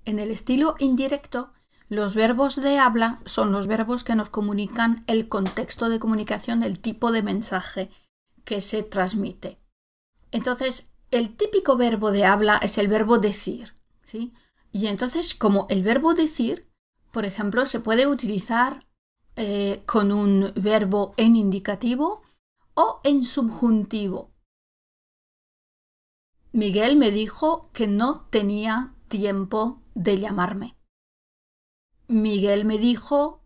En el estilo indirecto, los verbos de habla son los verbos que nos comunican el contexto de comunicación, el tipo de mensaje que se transmite. Entonces, el típico verbo de habla es el verbo decir, ¿sí? Y entonces, como el verbo decir, por ejemplo, se puede utilizar con un verbo en indicativo o en subjuntivo. Miguel me dijo que no tenía tiempo de llamarme. Miguel me dijo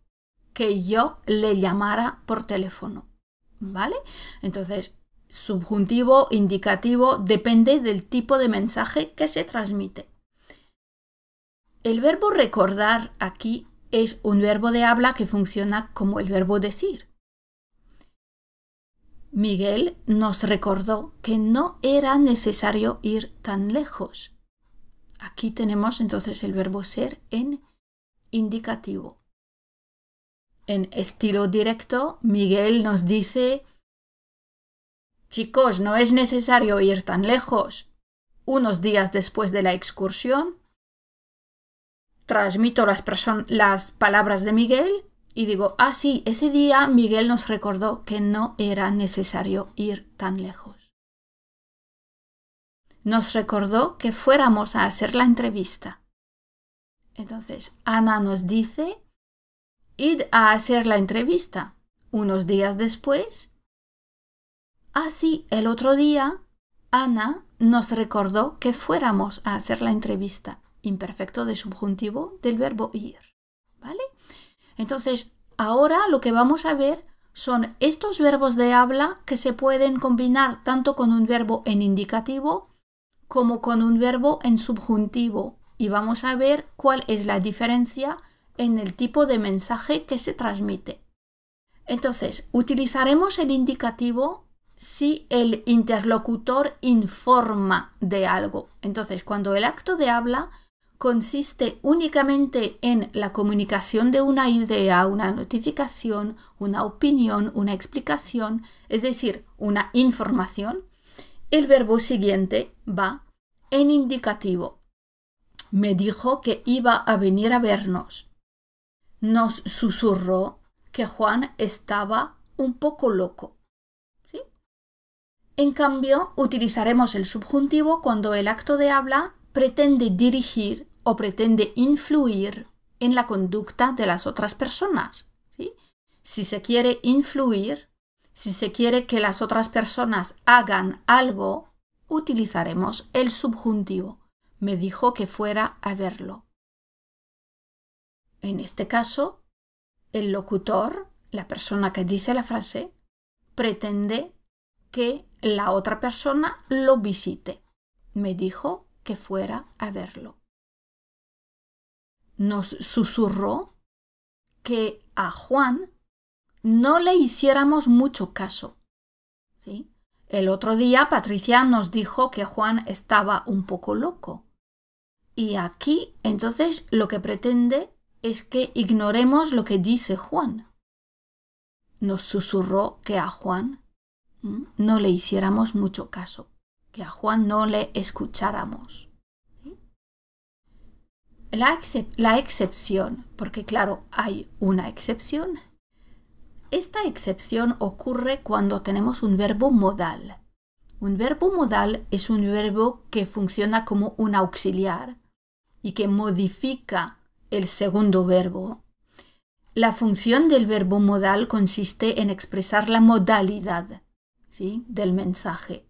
que yo le llamara por teléfono, ¿vale? Entonces, subjuntivo, indicativo, depende del tipo de mensaje que se transmite. El verbo recordar aquí es un verbo de habla que funciona como el verbo decir. Miguel nos recordó que no era necesario ir tan lejos. Aquí tenemos entonces el verbo ser en indicativo. En estilo directo, Miguel nos dice: chicos, no es necesario ir tan lejos. Unos días después de la excursión, transmito las palabras de Miguel y digo: ah, sí, ese día Miguel nos recordó que no era necesario ir tan lejos. Nos recordó que fuéramos a hacer la entrevista. Entonces, Ana nos dice: id a hacer la entrevista. Unos días después, ah, sí, el otro día, Ana nos recordó que fuéramos a hacer la entrevista. Imperfecto de subjuntivo del verbo ir, ¿vale? Entonces, ahora lo que vamos a ver son estos verbos de habla que se pueden combinar tanto con un verbo en indicativo como con un verbo en subjuntivo. Y vamos a ver cuál es la diferencia en el tipo de mensaje que se transmite. Entonces, utilizaremos el indicativo si el interlocutor informa de algo. Entonces, cuando el acto de habla consiste únicamente en la comunicación de una idea, una notificación, una opinión, una explicación, es decir, una información, el verbo siguiente va en indicativo. Me dijo que iba a venir a vernos. Nos susurró que Juan estaba un poco loco. ¿Sí? En cambio, utilizaremos el subjuntivo cuando el acto de habla pretende dirigir o pretende influir en la conducta de las otras personas. ¿Sí? Si se quiere influir, si se quiere que las otras personas hagan algo, utilizaremos el subjuntivo. Me dijo que fuera a verlo. En este caso, el locutor, la persona que dice la frase, pretende que la otra persona lo visite. Me dijo que fuera a verlo. Nos susurró que a Juan no le hiciéramos mucho caso. ¿Sí? El otro día Patricia nos dijo que Juan estaba un poco loco. Y aquí, entonces, lo que pretende es que ignoremos lo que dice Juan. Nos susurró que a Juan no le hiciéramos mucho caso, que a Juan no le escucháramos. La excepción, porque claro, hay una excepción. Esta excepción ocurre cuando tenemos un verbo modal. Un verbo modal es un verbo que funciona como un auxiliar y que modifica el segundo verbo. La función del verbo modal consiste en expresar la modalidad, ¿sí?, del mensaje.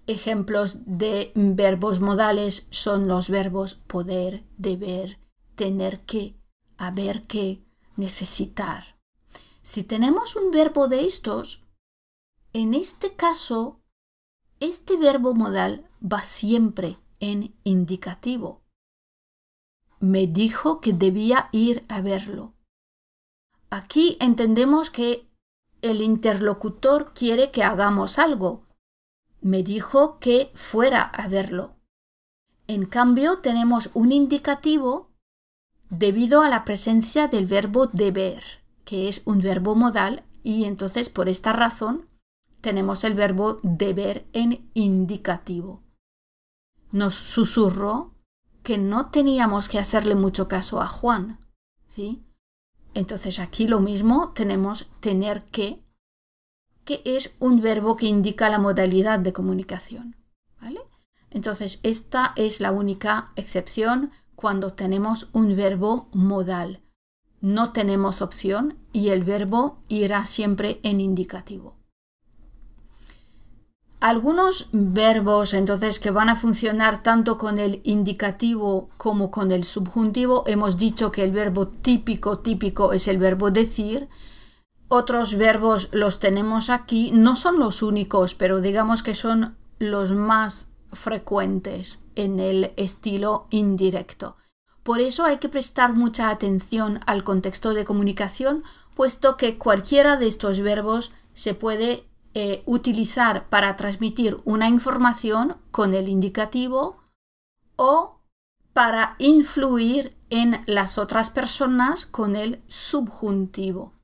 Ejemplos de verbos modales son los verbos poder, deber, tener que, haber que, necesitar. Si tenemos un verbo de estos, en este caso, este verbo modal va siempre en indicativo. Me dijo que debía ir a verlo. Aquí entendemos que el interlocutor quiere que hagamos algo. Me dijo que fuera a verlo. En cambio, tenemos un indicativo debido a la presencia del verbo deber, que es un verbo modal, y entonces por esta razón tenemos el verbo deber en indicativo. Nos susurró que no teníamos que hacerle mucho caso a Juan, ¿sí? Entonces aquí lo mismo tenemos tener que es un verbo que indica la modalidad de comunicación, ¿vale? Entonces esta es la única excepción cuando tenemos un verbo modal. No tenemos opción y el verbo irá siempre en indicativo. Algunos verbos entonces que van a funcionar tanto con el indicativo como con el subjuntivo, hemos dicho que el verbo típico es el verbo decir. Otros verbos los tenemos aquí, no son los únicos, pero digamos que son los más frecuentes en el estilo indirecto. Por eso hay que prestar mucha atención al contexto de comunicación, puesto que cualquiera de estos verbos se puede utilizar para transmitir una información con el indicativo o para influir en las otras personas con el subjuntivo.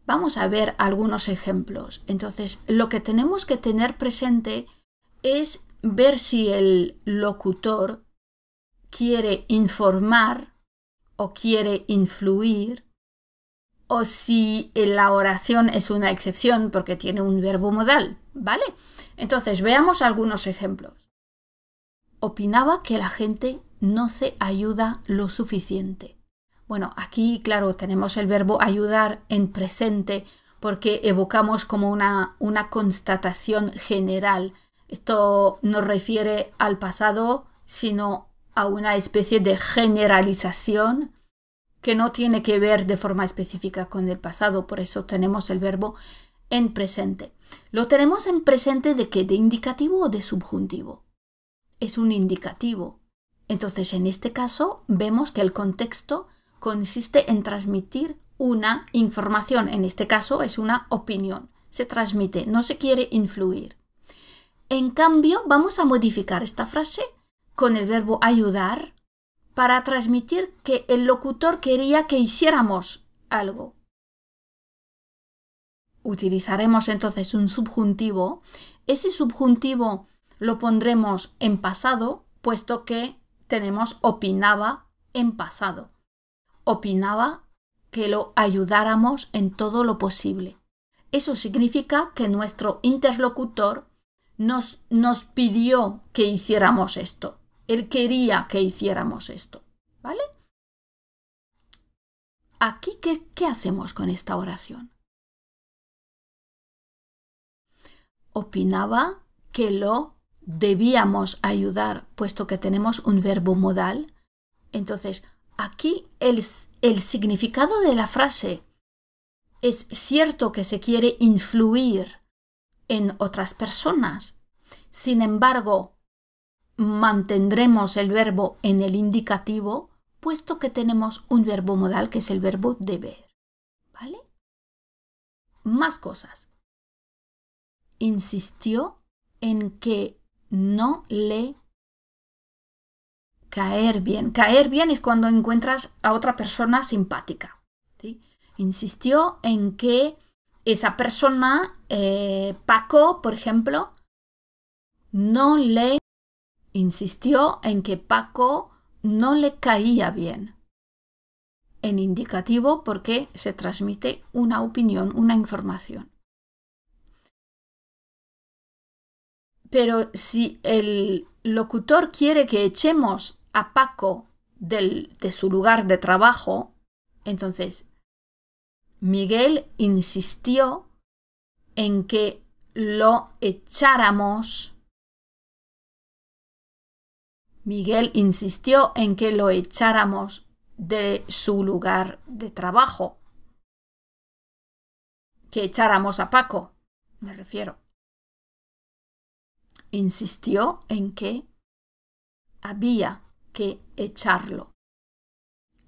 Vamos a ver algunos ejemplos. Entonces, lo que tenemos que tener presente es ver si el locutor quiere informar o quiere influir, o si la oración es una excepción porque tiene un verbo modal, ¿vale? Entonces, veamos algunos ejemplos. Opinaba que la gente no se ayuda lo suficiente. Bueno, aquí, claro, tenemos el verbo ayudar en presente porque evocamos como una constatación general. Esto no refiere al pasado, sino a una especie de generalización que no tiene que ver de forma específica con el pasado, por eso tenemos el verbo en presente. ¿Lo tenemos en presente de qué? ¿De indicativo o de subjuntivo? Es un indicativo. Entonces, en este caso, vemos que el contexto consiste en transmitir una información. En este caso, es una opinión. Se transmite, no se quiere influir. En cambio, vamos a modificar esta frase con el verbo ayudar para transmitir que el locutor quería que hiciéramos algo. Utilizaremos entonces un subjuntivo. Ese subjuntivo lo pondremos en pasado, puesto que tenemos opinaba en pasado. Opinaba que lo ayudáramos en todo lo posible. Eso significa que nuestro interlocutor nos pidió que hiciéramos esto. Él quería que hiciéramos esto, ¿vale? Aquí, ¿qué hacemos con esta oración? Opinaba que lo debíamos ayudar, puesto que tenemos un verbo modal. Entonces, aquí el significado de la frase es cierto que se quiere influir en otras personas. Sin embargo, mantendremos el verbo en el indicativo, puesto que tenemos un verbo modal que es el verbo deber, ¿vale? Más cosas. Insistió en que no le caer bien. Caer bien es cuando encuentras a otra persona simpática, ¿sí? Insistió en que esa persona, Paco, por ejemplo, insistió en que Paco no le caía bien. En indicativo porque se transmite una opinión, una información. Pero si el locutor quiere que echemos a Paco de su lugar de trabajo, entonces Miguel insistió en que lo echáramos. Miguel insistió en que lo echáramos de su lugar de trabajo. Que echáramos a Paco, me refiero. Insistió en que había que echarlo.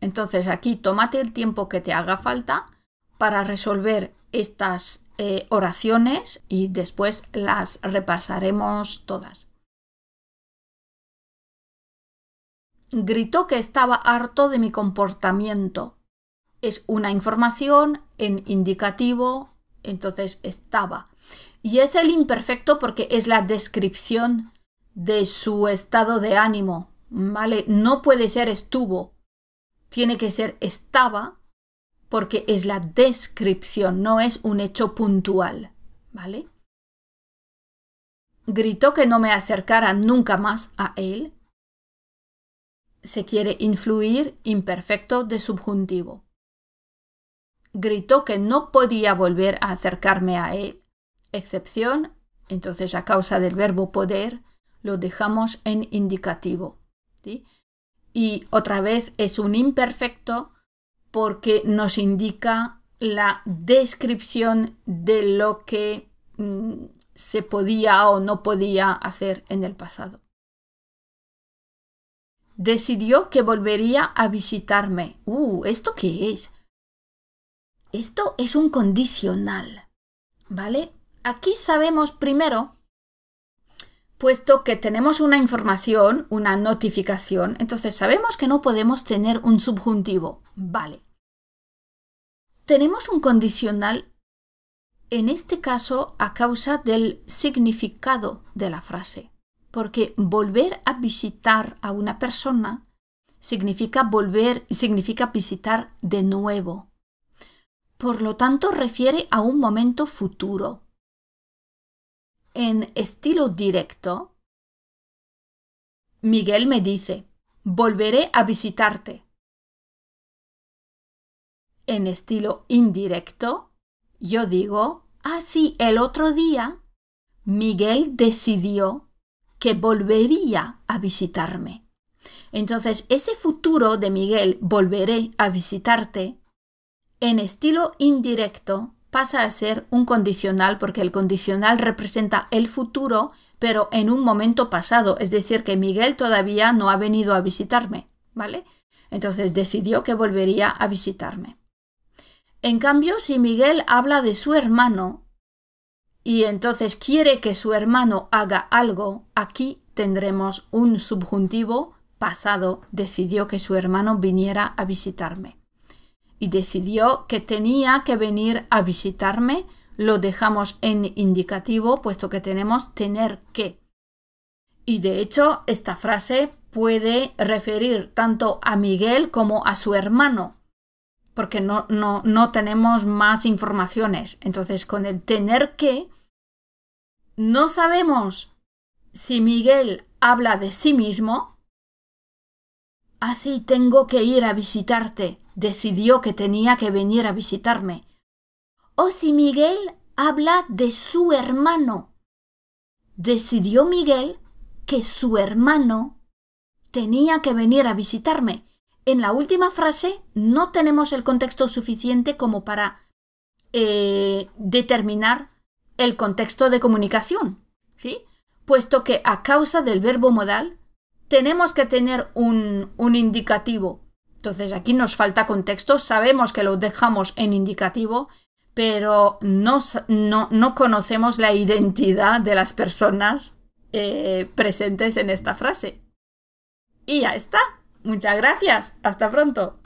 Entonces aquí tómate el tiempo que te haga falta para resolver estas oraciones y después las repasaremos todas. Gritó que estaba harto de mi comportamiento. Es una información en indicativo, entonces estaba. Y es el imperfecto porque es la descripción de su estado de ánimo. ¿vale? No puede ser estuvo, tiene que ser estaba, porque es la descripción, no es un hecho puntual, ¿vale? Gritó que no me acercara nunca más a él. Se quiere influir imperfecto de subjuntivo. Gritó que no podía volver a acercarme a él. Excepción, entonces a causa del verbo poder lo dejamos en indicativo, ¿sí? Y otra vez es un imperfecto porque nos indica la descripción de lo que se podía o no podía hacer en el pasado. Decidió que volvería a visitarme. ¿Esto qué es? Esto es un condicional, ¿vale? Aquí sabemos primero, puesto que tenemos una información, una notificación, entonces sabemos que no podemos tener un subjuntivo, ¿vale? Tenemos un condicional, en este caso, a causa del significado de la frase, porque volver a visitar a una persona significa visitar de nuevo. Por lo tanto, refiere a un momento futuro. En estilo directo, Miguel me dice, volveré a visitarte. En estilo indirecto, yo digo, sí, el otro día, Miguel decidió que volvería a visitarme. Entonces, ese futuro de Miguel, volveré a visitarte, en estilo indirecto pasa a ser un condicional porque el condicional representa el futuro, pero en un momento pasado, es decir, que Miguel todavía no ha venido a visitarme, ¿vale? Entonces decidió que volvería a visitarme. En cambio, si Miguel habla de su hermano y entonces quiere que su hermano haga algo, aquí tendremos un subjuntivo pasado, decidió que su hermano viniera a visitarme. Y decidió que tenía que venir a visitarme, lo dejamos en indicativo, puesto que tenemos tener que. Y de hecho, esta frase puede referir tanto a Miguel como a su hermano, porque no tenemos más informaciones. Entonces, con el tener que, no sabemos si Miguel habla de sí mismo. Así tengo que ir a visitarte. Decidió que tenía que venir a visitarme. O si Miguel habla de su hermano. Decidió Miguel que su hermano tenía que venir a visitarme. En la última frase no tenemos el contexto suficiente como para determinar el contexto de comunicación, ¿sí? Puesto que a causa del verbo modal tenemos que tener un indicativo. Entonces aquí nos falta contexto, sabemos que lo dejamos en indicativo, pero no conocemos la identidad de las personas presentes en esta frase. Y ya está. Muchas gracias. Hasta pronto.